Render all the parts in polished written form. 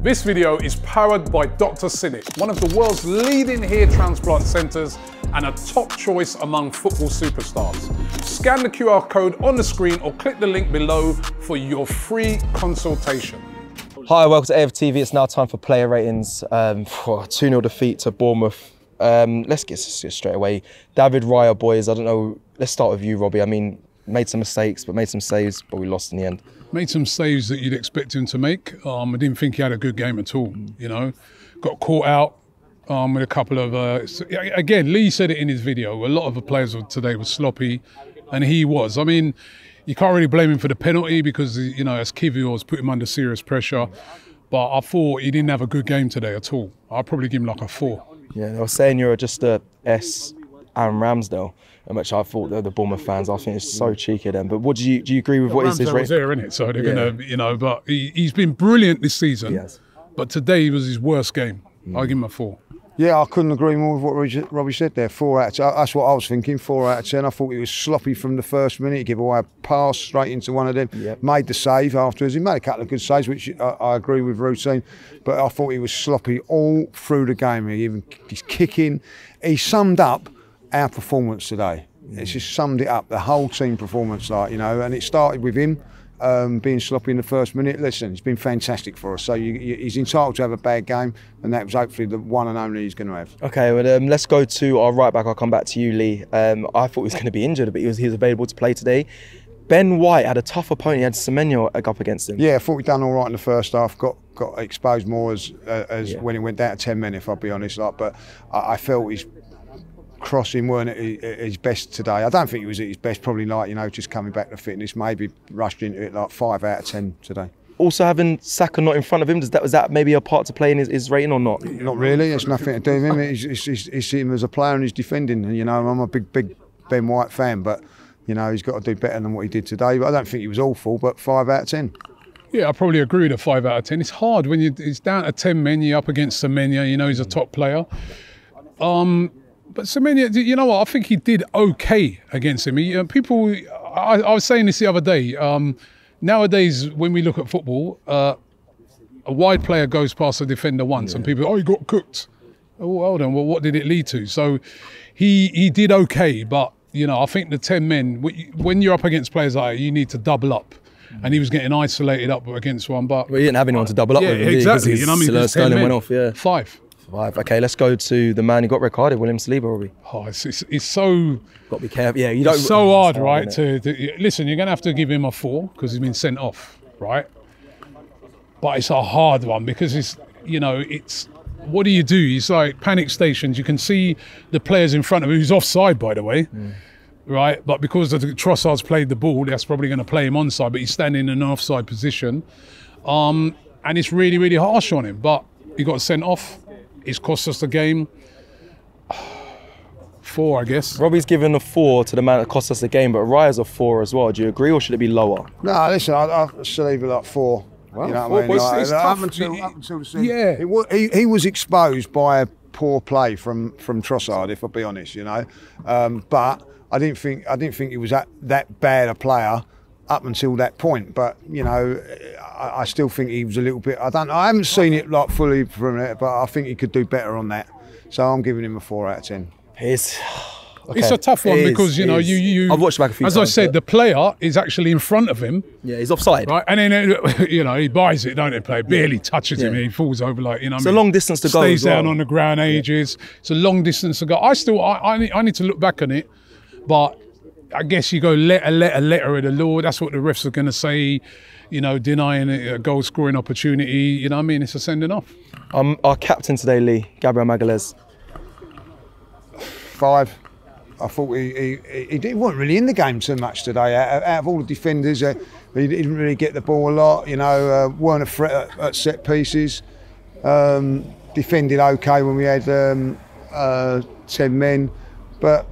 This video is powered by Dr. Cinik, one of the world's leading hair transplant centres and a top choice among football superstars. Scan the QR code on the screen or click the link below for your free consultation. Hi, welcome to AFTV. It's now time for player ratings for a 2-0 defeat to Bournemouth. Let's get straight away. David, Raya, boys, I don't know. Let's start with you, Robbie. I mean, made some mistakes, but made some saves, but we lost in the end. Made some saves that you'd expect him to make. I didn't think he had a good game at all, you know. Got caught out with a couple of... again, Lee said it in his video. A lot of the players today were sloppy, and he was. I mean, you can't really blame him for the penalty because, you know, as Kiwior's put him under serious pressure. But I thought he didn't have a good game today at all. I'd probably give him like a 4. Yeah, I was saying you're just a S and Ramsdale, which I thought the Bournemouth fans, I think it's so cheeky of them. But what do you agree with what is his rating? was there, isn't it? So they're going to, you know, but he's been brilliant this season. Yes. But today was his worst game. I'll give him a 4. Yeah, I couldn't agree more with what Robbie said there. 4 out of 10. That's what I was thinking, 4 out of 10. I thought he was sloppy from the first minute. He gave away a pass straight into one of them. Yep. Made the save afterwards. He made a couple of good saves, which I agree with routine. But I thought he was sloppy all through the game. He's kicking. He summed up our performance today. It's just summed it up, the whole team performance, like, you know, and it started with him being sloppy in the first minute. Listen, he's been fantastic for us, so he's entitled to have a bad game, and that was hopefully the one and only he's going to have. Okay, well, let's go to our right back. I'll come back to you, Lee. I thought he was going to be injured, but he was available to play today. Ben White had a tough opponent. He had Semenyo up against him. Yeah, I thought we'd done all right in the first half. Got exposed more as when it went down to 10 men, if I'll be honest. Like, but I felt his crossing weren't at his best today. I don't think he was at his best, probably, like, you know, just coming back to fitness, maybe rushed into it like 5 out of 10 today. Also having Saka not in front of him, was that maybe a part to play in his rating or not? Not really, it's nothing to do with him. It's him as a player and his defending. And, you know, I'm a big Ben White fan, but, you know, he's got to do better than what he did today. But I don't think he was awful, but 5 out of 10. Yeah, I probably agree with a 5 out of 10. It's hard when it's down to 10 men, you're up against Semenyo, you know he's a top player. But Semenyo, you know what? I think he did okay against him. I was saying this the other day. Nowadays, when we look at football, a wide player goes past a defender once, and people, he got cooked. Oh, hold on. Well, what did it lead to? So he did okay, but you know, I think the 10 men, when you're up against players like that, you need to double up. And he was getting isolated up against one, but he didn't have anyone to double up with. Exactly. You know what I mean? Sterling went off. Yeah. 5. Okay, let's go to the man who got Riccardo, William Saliba, Robbie. Oh, it's so... Got to be careful. Yeah, you don't... It's so hard, right? Listen, you're going to have to give him a 4 because he's been sent off, right? But it's a hard one because it's, you know, it's... What do? It's like panic stations. You can see the players in front of him, who's offside, by the way, right? But because the Trossard's played the ball, that's probably going to play him onside, but he's standing in an offside position. And it's really, really harsh on him. But he got sent off. It's cost us the game. 4, I guess. Robbie's given a 4 to the man that cost us the game, but Raya's a 4 as well. Do you agree, or should it be lower? No, listen, I should leave it like 4. Well, you know what I mean? Like, up until the season, yeah. He was exposed by a poor play from Trossard, if I'll be honest, you know. But I didn't think he was that bad a player up until that point. But you know, I still think he was a little bit. I haven't seen it like fully from it, but I think he could do better on that. So I'm giving him a 4 out of 10. It's a tough one because, you know, I've watched back a few times. As I said, the player is actually in front of him. Yeah, he's offside. Right, and then, you know, he buys it, don't he? Play barely touches him, and he falls over like, you know. It's a long distance to go. Stays down on the ground ages. It's a long distance to go. I need to look back on it, but I guess you go letter of the law. That's what the refs are going to say. You know, denying a goal scoring opportunity. You know what I mean? It's a sending off. Our captain today, Lee, Gabriel Magalhaes. 5. I thought he wasn't really in the game too much today. Out of all the defenders, he didn't really get the ball a lot. You know, weren't a threat at set pieces. Defended okay when we had 10 men, but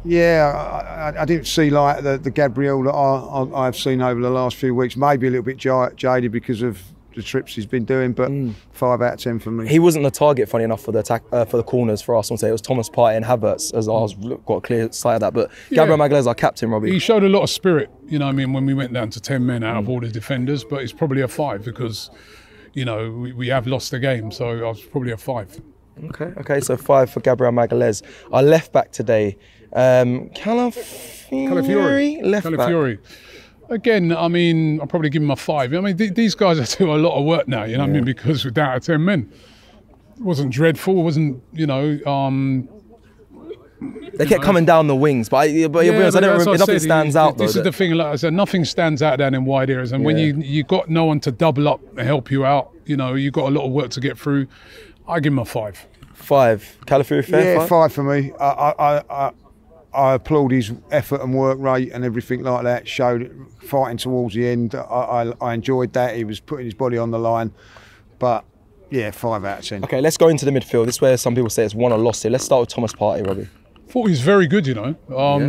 yeah, I didn't see like the Gabriel that I've seen over the last few weeks. Maybe a little bit jaded because of the trips he's been doing, but 5 out of 10 for me. He wasn't the target, funny enough, for the attack for the corners for Arsenal today. It was Thomas Partey and Havertz, as I was got a clear sight of that. But Gabriel Magalhães, our captain, Robbie. He showed a lot of spirit, you know what I mean, when we went down to 10 men out of all the defenders, but it's probably a 5 because, you know, we have lost the game. So I was probably a 5. Okay, so 5 for Gabriel Magalhaes. Our left back today, Calafiori, left back. Again, I mean, I'll probably give him a 5. I mean, these guys are doing a lot of work now, you know what I mean? Because we're down to 10 men. It wasn't dreadful, it wasn't, you know... They kept coming down the wings, but nothing stands out, though. This is the thing, like I said, nothing stands out down in wide areas. And when you got no one to double up and help you out, you know, you got a lot of work to get through, I give him a 5. 5. Calafiori, fair? Yeah, 5 for me. I applaud his effort and work rate and everything like that. Showed fighting towards the end. I enjoyed that. He was putting his body on the line. But yeah, 5 out of 10. Okay, let's go into the midfield. This is where some people say it's won or lost here. Let's start with Thomas Partey, Robbie. I thought he was very good, you know.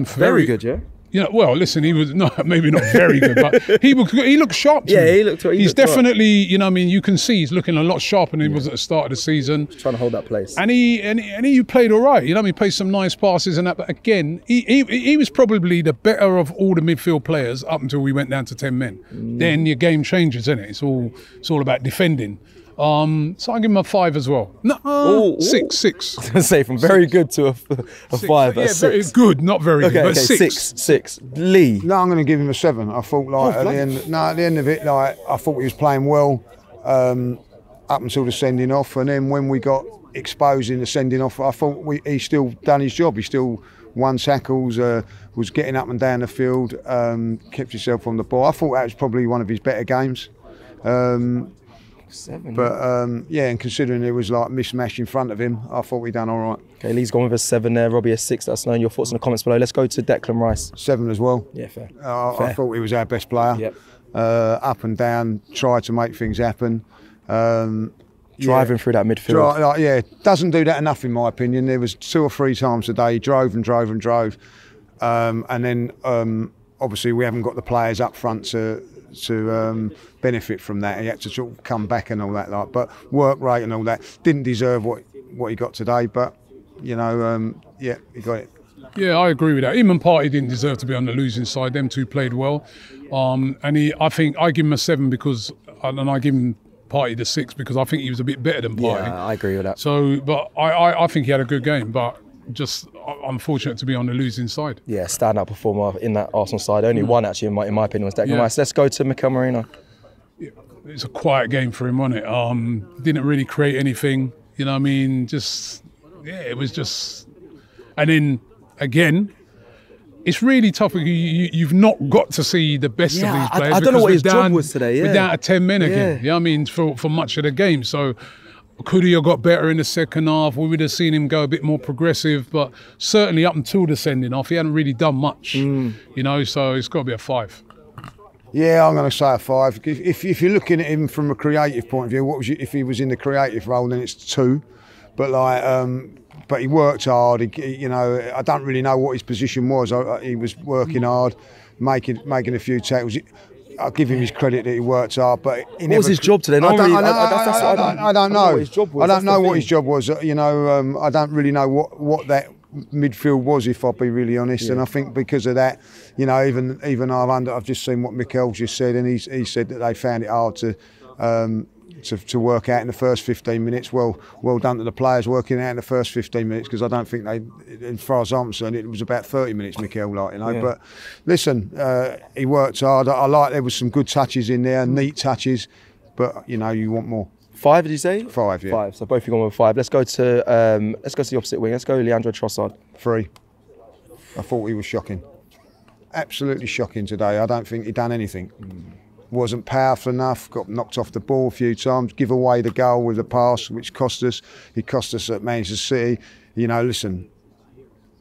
Very good, yeah. You know, well, listen, he was maybe not very good, but he looked sharp to me. He's definitely, you know, I mean, you can see he's looking a lot sharper than he was at the start of the season. Just trying to hold that place. And he played all right. You know, he played some nice passes and that. But again, he was probably the better of all the midfield players up until we went down to 10 men. Then your game changes, isn't it? It's all about defending. So I'll give him a 5 as well. No, 6. I was going to say from very good to a 5. Yeah, very good, not very good, but 6. Lee. No, I'm going to give him a 7. I thought at the end of it, like I thought he was playing well up until the sending off, and then when we got exposed in the sending off, I thought he still done his job. He still won tackles, was getting up and down the field, kept himself on the ball. I thought that was probably one of his better games. 7. But yeah, and considering it was like mismatch in front of him, I thought we done all right. Okay, Lee's gone with a 7 there, Robbie a 6. That's known. Your thoughts in the comments below. Let's go to Declan Rice. 7 as well. Yeah, fair. I thought he was our best player. Yep. Up and down, tried to make things happen. Driving through that midfield. Doesn't do that enough in my opinion. There was 2 or 3 times a day he drove and drove and drove, and then obviously we haven't got the players up front to benefit from that. He had to sort of come back and all that, like, but work rate and all that, didn't deserve what he got today, but you know, he got it. Yeah, I agree with that. Him and Partey didn't deserve to be on the losing side. Them two played well, and I think I give him a 7 because, and I give him Partey the 6 because I think he was a bit better than Partey. Yeah, I agree with that. So, but I think he had a good game, but just unfortunate to be on the losing side. Yeah, stand-up performer in that Arsenal side. Only one actually, in my opinion, was Declan Rice. Let's go to Mikel Merino. Yeah, it's a quiet game for him, wasn't it? Didn't really create anything. You know what I mean? Just, yeah, it was just... And then, again, it's really tough. You've not got to see the best of these players. I don't know what his job was today. We're down to 10 men again. You know what I mean? For much of the game. So could he have got better in the second half? We would have seen him go a bit more progressive. But certainly up until the sending off, he hadn't really done much. You know, so it's got to be a 5. Yeah, I'm going to say a 5. If you're looking at him from a creative point of view, if he was in the creative role, then it's 2. But like, but he worked hard. You know, I don't really know what his position was. He was working hard, making a few tackles. I'll give him his credit that he worked hard, but what was his job today? I don't know. I don't know what his job was. You know, I don't really know what that midfield was, if I'll be really honest. And I think because of that, you know, even I've just seen what Mikel just said, and he said that they found it hard to work out in the first 15 minutes. Well done to the players working out in the first 15 minutes, because I don't think they, as far as I'm concerned, it was about 30 minutes, Mikel, like, you know. Yeah. But listen, he worked hard. I like there was some good touches in there, neat touches, but you know, you want more. 5, did you say? 5, yeah. 5. So both of you gone with 5. Let's go to the opposite wing. Let's go Leandro Trossard. 3. I thought he was shocking. Absolutely shocking today. I don't think he done anything. Wasn't powerful enough, got knocked off the ball a few times, give away the goal with the pass, which cost us. He cost us at Manchester City. You know, listen,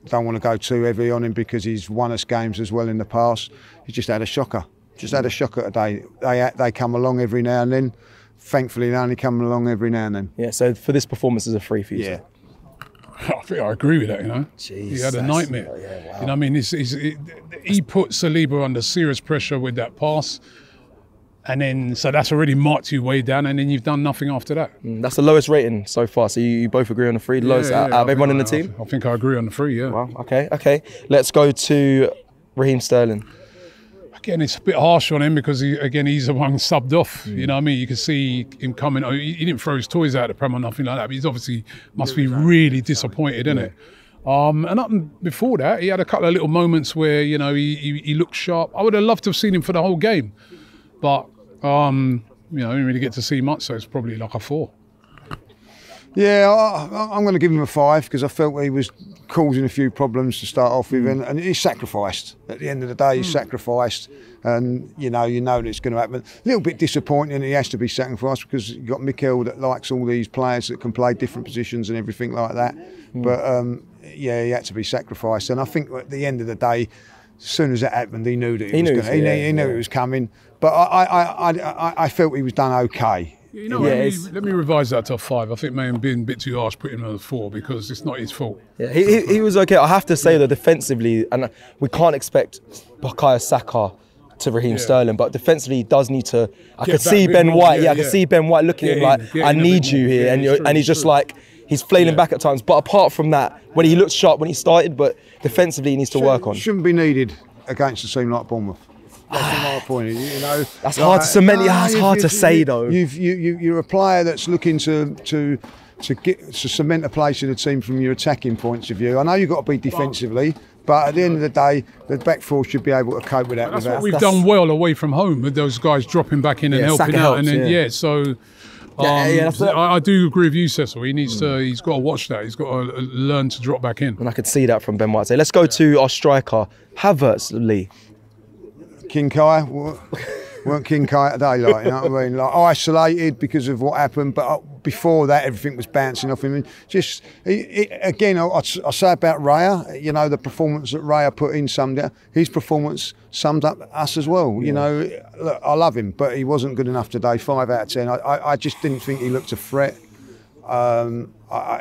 don't want to go too heavy on him because he's won us games as well in the past. He just had a shocker. Just had a shocker today. They come along every now and then. Thankfully, they only come along every now and then. Yeah, so for this performance, is a 3 for you? Yeah. I think I agree with that, you know. Jeez, he had a nightmare. Oh, yeah, wow. You know what I mean? He put Saliba under serious pressure with that pass. And then, so that's already marked you way down, and then you've done nothing after that. That's the lowest rating so far. So you both agree on the 3, lowest out of everyone in the team? I think I agree on the 3, yeah. Wow, okay. Let's go to Raheem Sterling. Again, it's a bit harsh on him because he's the one subbed off. You know what I mean? You can see him coming. He didn't throw his toys out of the Prem or nothing like that. But he's obviously must be really disappointed, isn't it? And up before that, he had a couple of little moments where he looked sharp. I would have loved to have seen him for the whole game, but I didn't really get to see much. So it's probably like a 4. Yeah, I'm going to give him a 5 because I felt he was causing a few problems to start off with, and he's sacrificed. At the end of the day, he's sacrificed, and you know that it's going to happen. A little bit disappointing he has to be sacrificed because you've got Mikel that likes all these players that can play different positions and everything like that. But yeah, he had to be sacrificed, and I think at the end of the day, as soon as that happened, he knew that he knew it was coming. But I felt he was done okay. Let me revise that to a 5. I think may have been a bit too harsh putting him on a 4 because it's not his fault. Yeah, he was okay. I have to say that defensively, and we can't expect Bacary Sagna to Raheem Sterling, but defensively he does need to. I could see Ben White. I could see Ben White looking at him like, I need you here, and he's just like he's flailing back at times. But apart from that, when he looked sharp when he started, but defensively he needs to work on. Shouldn't be needed against a team like Bournemouth. That's my point. That's hard to cement. That's hard to say though. You're a player that's looking to cement a place in the team from your attacking points of view. I know you've got to be defensively, but at the end of the day, the back four should be able to cope with that. That's what we've done well away from home with those guys dropping back in and helping out, and then so. I do agree with you, Cecil. He needs to. He's got to watch that. He's got to learn to drop back in. And I could see that from Ben White. So let's go to our striker, Havertz, Lee. King Kai weren't King Kai today, like, you know what I mean? Like, isolated because of what happened, but before that, everything was bouncing off him. And just again, I say about Raya, the performance that Raya put in summed up. His performance summed up us as well. You know, look, I love him, but he wasn't good enough today. 5 out of 10. I just didn't think he looked a threat.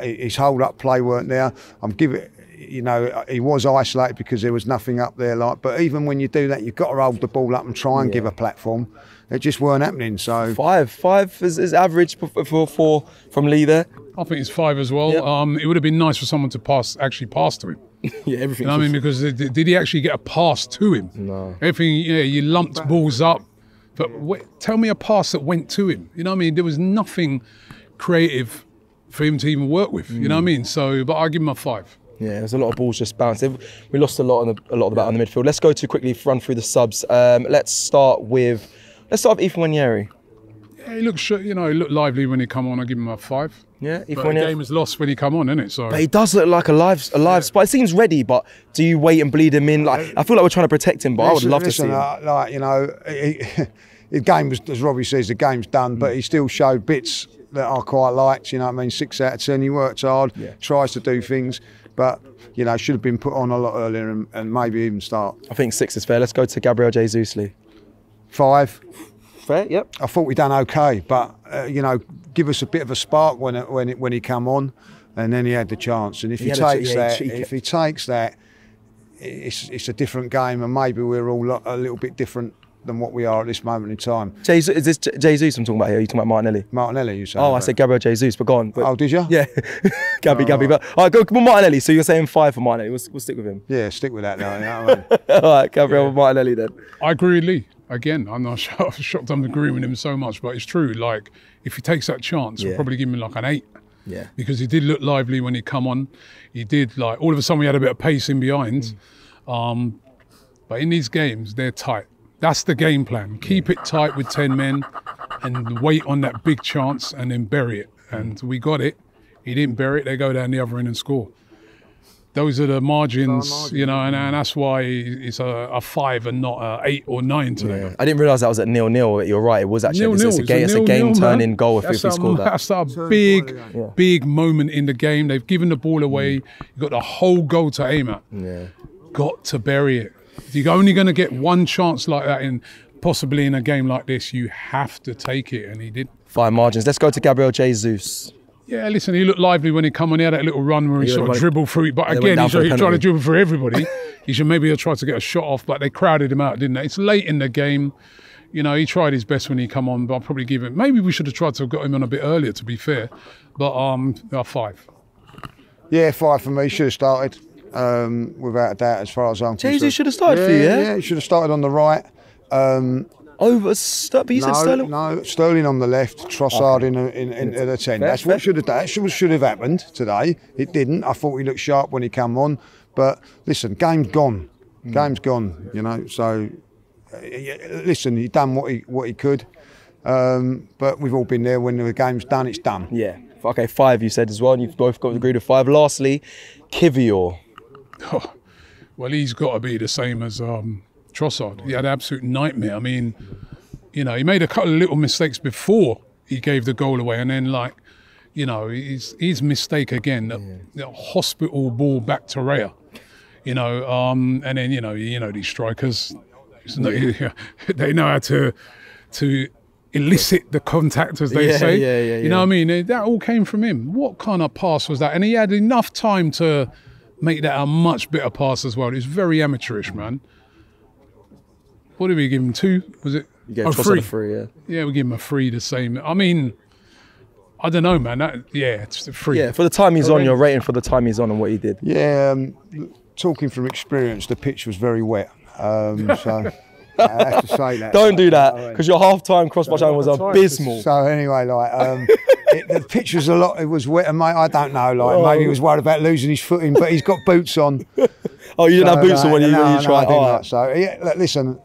His hold-up play weren't there. I'm giving. He was isolated because there was nothing up there. But even when you do that, you've got to hold the ball up and try and give a platform. It just weren't happening. So 5 is average for from Lee there. I think it's 5 as well. Yep. It would have been nice for someone to actually pass to him. Everything. I mean, because did he actually get a pass to him? No. Everything. You lumped balls up, but tell me a pass that went to him. You know what I mean? There was nothing creative for him to even work with. You know what I mean? So, but I give him a 5. Yeah, there's a lot of balls just bounced. We lost a lot of the battle in the midfield. Let's go to quickly run through the subs. Let's start with Ethan Nwaneri. Yeah, he looked lively when he come on. I give him a 5. Yeah, but the game is lost when he come on, isn't it? So, but he does look like a live spot. It seems ready, but do you wait and bleed him in? Like, I feel like we're trying to protect him, but I would love to see him. The game was, as Robbie says, the game's done, but he still showed bits that I quite liked. 6 out of 10. He works hard, tries to do things. But, should have been put on a lot earlier and maybe even start. I think 6 is fair. Let's go to Gabriel Jesus, Lee. 5. Fair, yep. I thought we'd done okay, but, give us a bit of a spark when he come on, and then he had the chance. And if he takes that, it's a different game, and maybe we're all a little bit different than what we are at this moment in time. Is this Jesus I'm talking about here? Are you talking about Martinelli? Martinelli, you said. Oh, I said Gabriel Jesus, but go on. Oh, did you? Yeah. Gabby. But, all right, go Martinelli. So you're saying 5 for Martinelli. We'll stick with him. Yeah, stick with that now. You know what I mean? All right, Gabriel Martinelli then. I agree with Lee. Again, I'm not shocked I'm agreeing with him so much, but it's true. Like, if he takes that chance, we'll probably give him like an 8. Yeah. Because he did look lively when he come on. He did, like, all of a sudden we had a bit of pace in behind. But in these games, they're tight. That's the game plan. Keep it tight with 10 men and wait on that big chance and then bury it. And we got it. He didn't bury it. They go down the other end and score. Those are the margins, and that's why it's a 5 and not a 8 or 9 today. Yeah. I didn't realise that was at 0-0. You're right. It was actually it's a game-turning goal if we scored that. That's a big moment in the game. They've given the ball away. You've got the whole goal to aim at. Yeah. Got to bury it. You're only going to get one chance like that possibly in a game like this. You have to take it, and he did. 5 margins. Let's go to Gabriel Jesus. Yeah, listen, he looked lively when he come on. He had that little run where he sort of dribbled through it. But again, he's trying to dribble for everybody. He should maybe have tried to get a shot off, but they crowded him out, didn't they? It's late in the game. He tried his best when he come on, but I'll probably give him... Maybe we should have tried to have got him on a bit earlier, to be fair. But 5. Yeah, 5 for me. Should have started. Without a doubt, as far as I'm concerned. Jesus should have started for you, yeah? Yeah, he should have started on the right. Over, but you said Sterling? No, Sterling on the left, Trossard in the 10. That's what should have happened today. It didn't. I thought he looked sharp when he came on. But listen, game's gone. Game's gone, you know. So, listen, he done what he could. But we've all been there. When the game's done, it's done. Yeah. Okay, 5 you said as well, and you've both got agreed with 5. Lastly, Kiwior. Oh, well, he's got to be the same as Trossard. He had an absolute nightmare. I mean, you know, he made a couple of little mistakes before he gave the goal away, and then, like, you know, his mistake again, the hospital ball back to Raya. You know, and then you know these strikers, they know how to elicit the contact, as they say. You know what I mean? That all came from him. What kind of pass was that? And he had enough time to make that a much better pass as well. It was very amateurish, man. What did we give him? 2? Was it? You gave Trossard a 3, yeah. Yeah, we give him a 3, the same. I mean, I don't know, man. It's a 3. Yeah, for the time he's on, you're rating for the time he's on and what he did. Yeah, talking from experience, the pitch was very wet. So I have to say that. Don't do that, because your half-time cross-bar channel was abysmal. So anyway, like the pitch was it was wet, and mate, I don't know, like maybe he was worried about losing his footing, but he's got boots on. Oh, you didn't have boots on when you tried? No, so yeah, listen,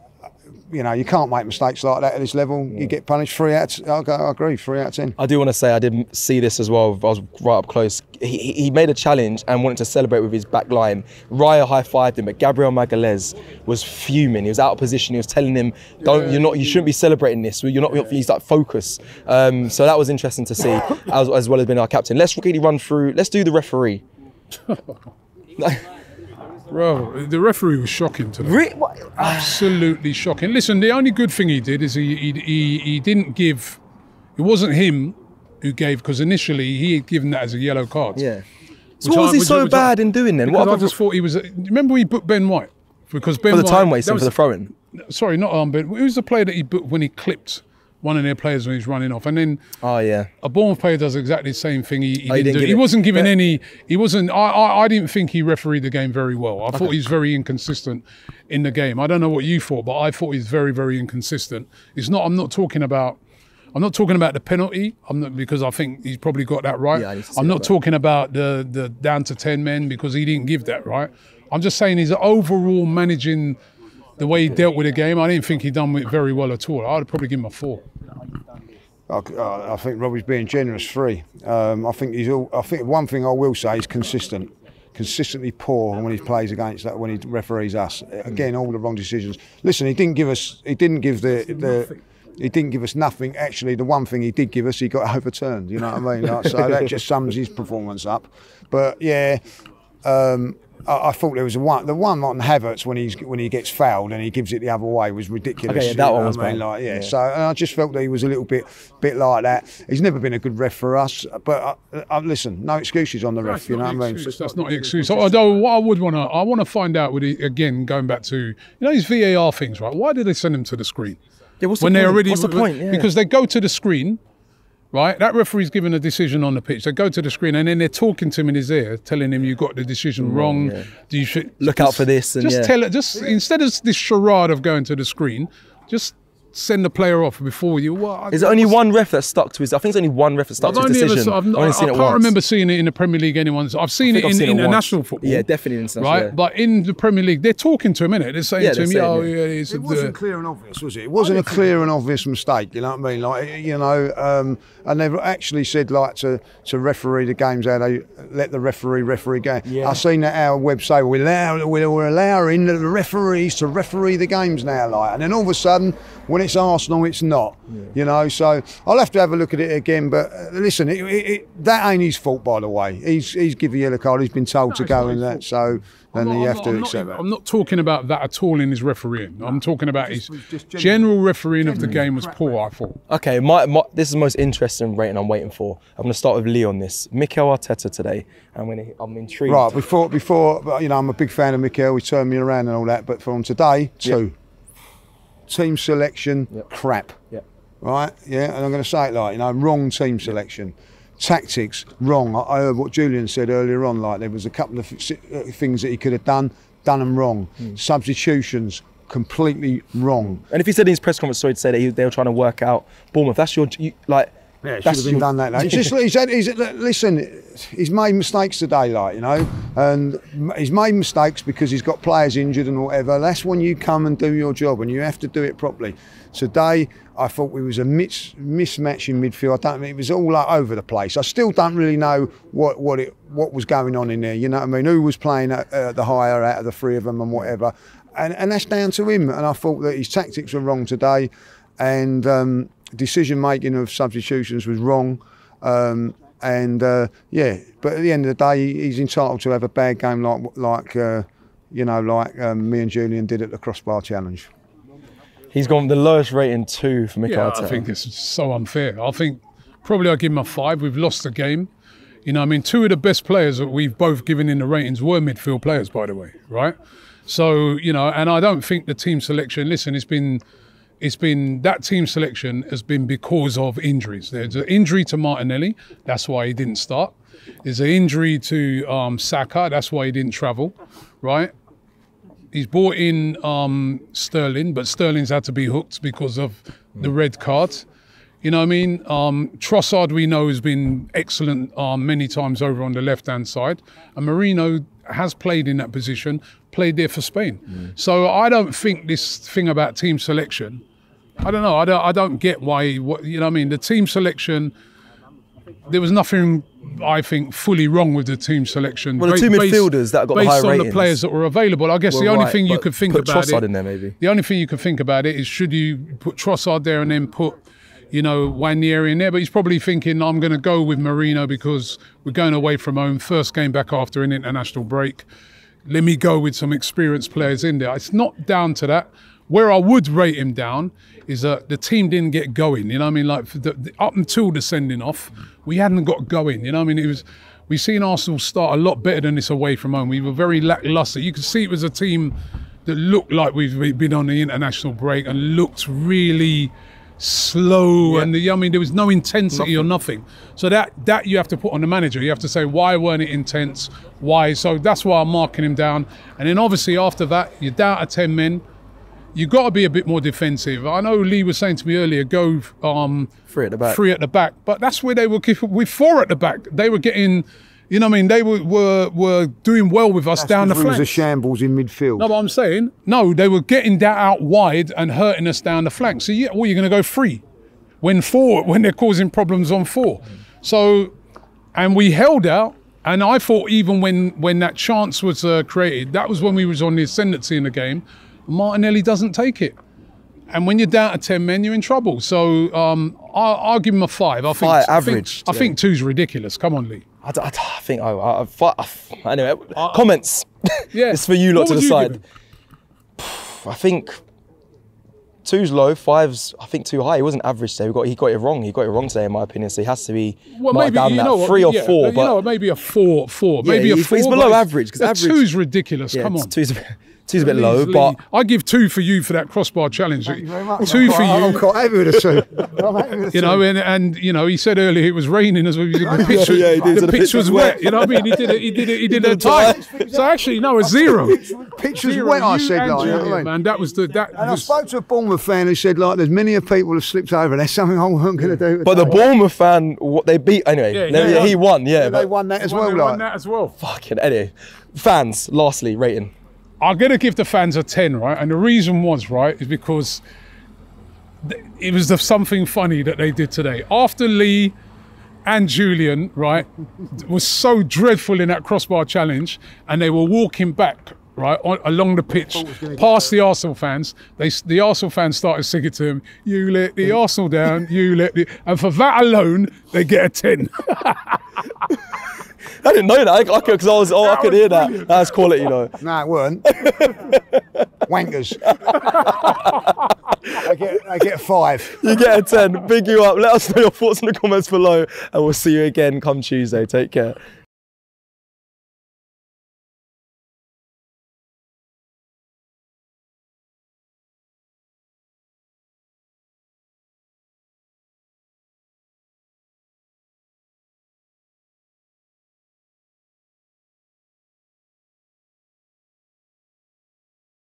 you know, you can't make mistakes like that at this level. You get punished. 3 out. I agree. 3 out of 10. I do want to say I didn't see this as well. I was right up close. He made a challenge and wanted to celebrate with his back line. Raya high-fived him, but Gabriel Magalhaes was fuming. He was out of position. He was telling him, you shouldn't be celebrating this. You're not. He's like, focus. So that was interesting to see, as well as being our captain. Let's quickly run through. Let's do the referee. Bro, the referee was shocking today. Absolutely shocking. Listen, the only good thing he did is he didn't give. It wasn't him who gave, because initially he had given that as a yellow card. Yeah. So what was he so bad in doing then? What I just thought he was. Remember he booked Ben White, because Ben for the White, time wasting for the throw-in. Sorry, not Ben. Who was the player that he booked when he clipped one of their players when he's running off? And then a Bournemouth player does exactly the same thing. He wasn't given any. He wasn't. I didn't think he refereed the game very well. I thought he was very inconsistent in the game. I don't know what you thought, but I thought he's very, very inconsistent. It's not. I'm not talking about the penalty. Because I think he's probably got that right. Yeah, I'm not talking about the down to 10 men, because he didn't give that right. I'm just saying he's overall managing. The way he dealt with the game, I didn't think he done it very well at all. I'd probably give him a 4. I think Robbie's being generous. 3. I think one thing I will say is consistently poor when he plays against that, when he referees us. Again, all the wrong decisions. Listen, he didn't give us nothing. Actually, the one thing he did give us, he got overturned. You know what I mean? Like, so that just sums his performance up. But yeah. I thought there was the one on Havertz when he gets fouled and he gives it the other way was ridiculous. Okay, that one was bad. So and I just felt that he was a little bit like that. He's never been a good ref for us, but listen, no excuses on the ref. You know what I mean? That's not an excuse. Although what I want to find out with it, again, going back to these VAR things, right? Why did they send him to the screen? Yeah, what's the point? Yeah. Because they go to the screen. Right, that referee's given a decision on the pitch. They go to the screen and then they're talking to him in his ear, telling him you got the decision wrong. Yeah. You should look out for this. And tell it. Just instead of this charade of going to the screen, just send the player off before you. Is there only one ref that stuck to his? I think there's only one ref that stuck to his decision. I can't remember seeing it in the Premier League. I've seen it in international football. Yeah, definitely in international. Right, but in the Premier League, they're talking to him, innit? They're saying to him, it wasn't clear and obvious, was it? It wasn't a clear and obvious mistake. You know what I mean? Like, and they've actually said like to referee the games how they let the referee game. Yeah. I've seen that our website we're allowing the referees to referee the games now, like, and then all of a sudden, when it's Arsenal, it's not. Yeah. So I'll have to have a look at it again. But listen, that ain't his fault, by the way. He's given a yellow card. He's been told to go in that. So then you have to accept that. I'm not talking about that at all in his refereeing. I'm talking about his general refereeing of the game was poor, I thought. Okay, this is the most interesting rating I'm waiting for. I'm going to start with Lee on this. Mikel Arteta today. I'm intrigued. Right, before I'm a big fan of Mikel. He turned me around and all that. But from today, 2. Yep. Team selection, crap. Yep. Right? Yeah, and I'm going to say it like, wrong team selection. Tactics, wrong. I heard what Julian said earlier on, like there was a couple of things that he could have done them wrong. Substitutions, completely wrong. And if he said in his press conference, sorry to say that they were trying to work out Bournemouth, that's your, like... Yeah, it should have been done that day. Listen, he's made mistakes today, like, you know, and he's made mistakes because he's got players injured and whatever. That's when you come and do your job, and you have to do it properly. Today, I thought it was a mismatch in midfield. I don't mean it was all over the place. I still don't really know what was going on in there. You know what I mean? Who was playing at the higher out of the three of them and whatever, and that's down to him. And I thought that his tactics were wrong today, and. Decision making of substitutions was wrong, yeah. But at the end of the day, he's entitled to have a bad game like me and Julian did at the crossbar challenge. He's gone the lowest rating 2 for Mikel Arteta. I think it's so unfair. I think probably I'll give him a 5. We've lost the game. You know, I mean, 2 of the best players that we've both given in the ratings were midfield players, by the way, right? So, you know, and I don't think the team selection. Listen, it's been that team selection has been because of injuries. There's an injury to Martinelli, that's why he didn't start. There's an injury to Saka, that's why he didn't travel, right? He's brought in Sterling, but Sterling's had to be hooked because of the red card. You know what I mean? Trossard, we know, has been excellent many times over on the left-hand side. And Merino has played in that position, played there for Spain. So I don't think this thing about team selection, I don't know, I don't get why, you know what I mean? The team selection, there was nothing, I think, fully wrong with the team selection. Well, the 2 midfielders that got the high ratings. Based on the players that were available. I guess the only thing you could think about it... Put Trossard in there, maybe. The only thing you could think about it is, should you put Trossard there and then put, you know, Nwaneri in there? But he's probably thinking, I'm going to go with Merino because we're going away from home, first game back after an international break. Let me go with some experienced players in there. It's not down to that. Where I would rate him down is that the team didn't get going. You know what I mean? Like up until the sending off, we hadn't got going. You know what I mean? We've seen Arsenal start a lot better than this away from home. We were very lacklustre. You could see it was a team that looked like we've been on the international break and looked really slow, and I mean, there was no intensity or nothing. So that you have to put on the manager. You have to say, why weren't it intense? Why? So that's why I'm marking him down. And then obviously after that, you're down to 10 men. You've got to be a bit more defensive. I know Lee was saying to me earlier, go 3 at the back. 3 at the back, but that's where they were with 4 at the back. They were getting, you know what I mean, they were doing well with us down the flank. It was a shambles in midfield. No, but I'm saying, no, they were getting that out wide and hurting us down the flank. So, yeah, well, you're going to go 3 when they're causing problems on 4. So, and we held out, and I thought even when that chance was created, that was when we was on the ascendancy in the game. Martinelli doesn't take it. And when you're down to 10 men, you're in trouble. So I'll give him a 5. I think average. I think 2's ridiculous. Come on, Lee. I think, anyway, comments. Yeah. It's for you lot to decide. I think 2's low, 5's, I think, too high. He wasn't average today. He got it wrong. He got it wrong today, in my opinion. So he has to be marked down that 3 or 4. You know, maybe a 4. Maybe a 4. He's below average. Because 2's ridiculous. Come on. 2's a bit low, but I give 2 for you for that crossbar challenge. Thank you very much. 2 for you. I'm quite happy with a 2. You know, and you know, he said earlier it was raining as well. The pitch was wet. You know what I mean? He did a time. So actually, no, a 0. Pitch was wet. I said, like, you know what I mean? Man, that was. I spoke to a Bournemouth fan who said, like, there's many people have slipped over. There's something I wasn't going to do. But the Bournemouth fan, what they beat anyway. He won. Yeah, they won that as well. They won that as well. Fucking anyway. Fans, lastly, rating. I'm going to give the fans a 10, right? And the reason was, right, is because it was something funny that they did today. After Lee and Julian, right, was so dreadful in that crossbar challenge, and they were walking back, right, along the pitch, past the Arsenal fans. The Arsenal fans started singing to him, "You let the Arsenal down, you let the..." And for that alone, they get a 10. I didn't know that because I could hear that. That's quality, though. No, it weren't. Wankers. I get a 5. You get a 10. Big you up. Let us know your thoughts in the comments below, and we'll see you again come Tuesday. Take care.